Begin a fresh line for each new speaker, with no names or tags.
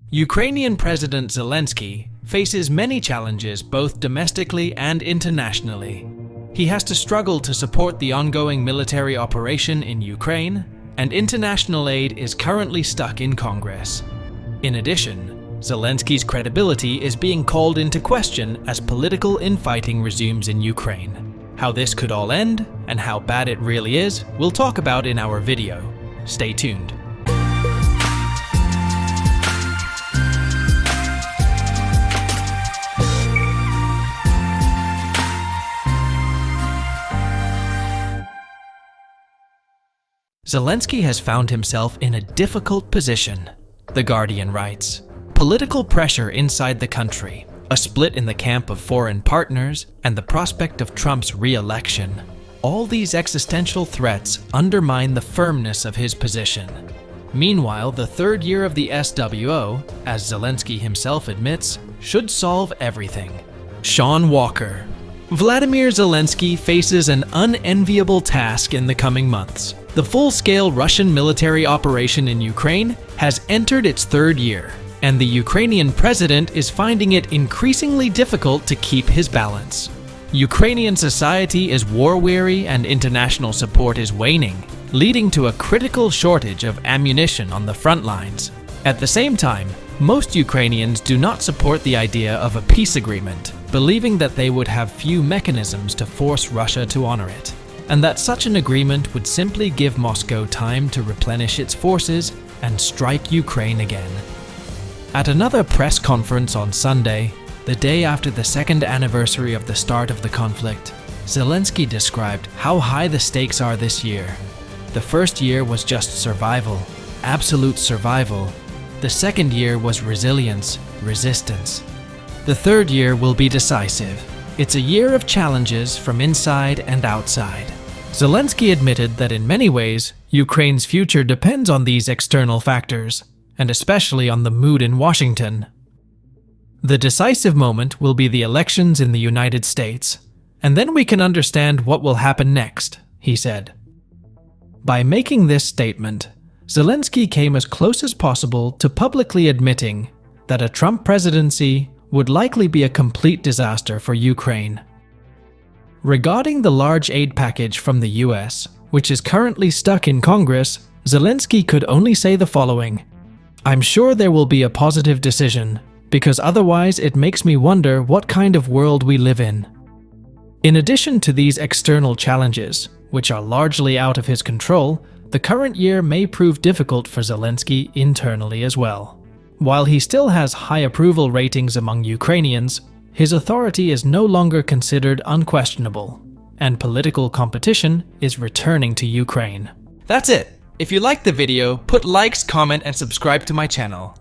Ukrainian President Zelensky faces many challenges both domestically and internationally. He has to struggle to support the ongoing military operation in Ukraine, and international aid is currently stuck in Congress. In addition, Zelensky's credibility is being called into question as political infighting resumes in Ukraine. How this could all end, and how bad it really is, we'll talk about in our video. Stay tuned. Zelensky has found himself in a difficult position, The Guardian writes. Political pressure inside the country, a split in the camp of foreign partners, and the prospect of Trump's re-election. All these existential threats undermine the firmness of his position. Meanwhile, the third year of the SWO, as Zelensky himself admits, should solve everything. Shaun Walker. Vladimir Zelensky faces an unenviable task in the coming months. The full-scale Russian military operation in Ukraine has entered its third year, and the Ukrainian president is finding it increasingly difficult to keep his balance. Ukrainian society is war-weary and international support is waning, leading to a critical shortage of ammunition on the front lines. At the same time, most Ukrainians do not support the idea of a peace agreement, believing that they would have few mechanisms to force Russia to honor it, and that such an agreement would simply give Moscow time to replenish its forces and strike Ukraine again. At another press conference on Sunday, the day after the second anniversary of the start of the conflict, Zelensky described how high the stakes are this year. The first year was just survival, absolute survival. The second year was resilience, resistance. The third year will be decisive. It's a year of challenges from inside and outside. Zelensky admitted that in many ways, Ukraine's future depends on these external factors, and especially on the mood in Washington. The decisive moment will be the elections in the United States, and then we can understand what will happen next, he said. By making this statement, Zelensky came as close as possible to publicly admitting that a Trump presidency would likely be a complete disaster for Ukraine. Regarding the large aid package from the US, which is currently stuck in Congress, Zelensky could only say the following: "I'm sure there will be a positive decision, because otherwise it makes me wonder what kind of world we live in." In addition to these external challenges, which are largely out of his control, the current year may prove difficult for Zelensky internally as well. While he still has high approval ratings among Ukrainians, his authority is no longer considered unquestionable, and political competition is returning to Ukraine. That's it. If you liked the video, put likes, comment, and subscribe to my channel.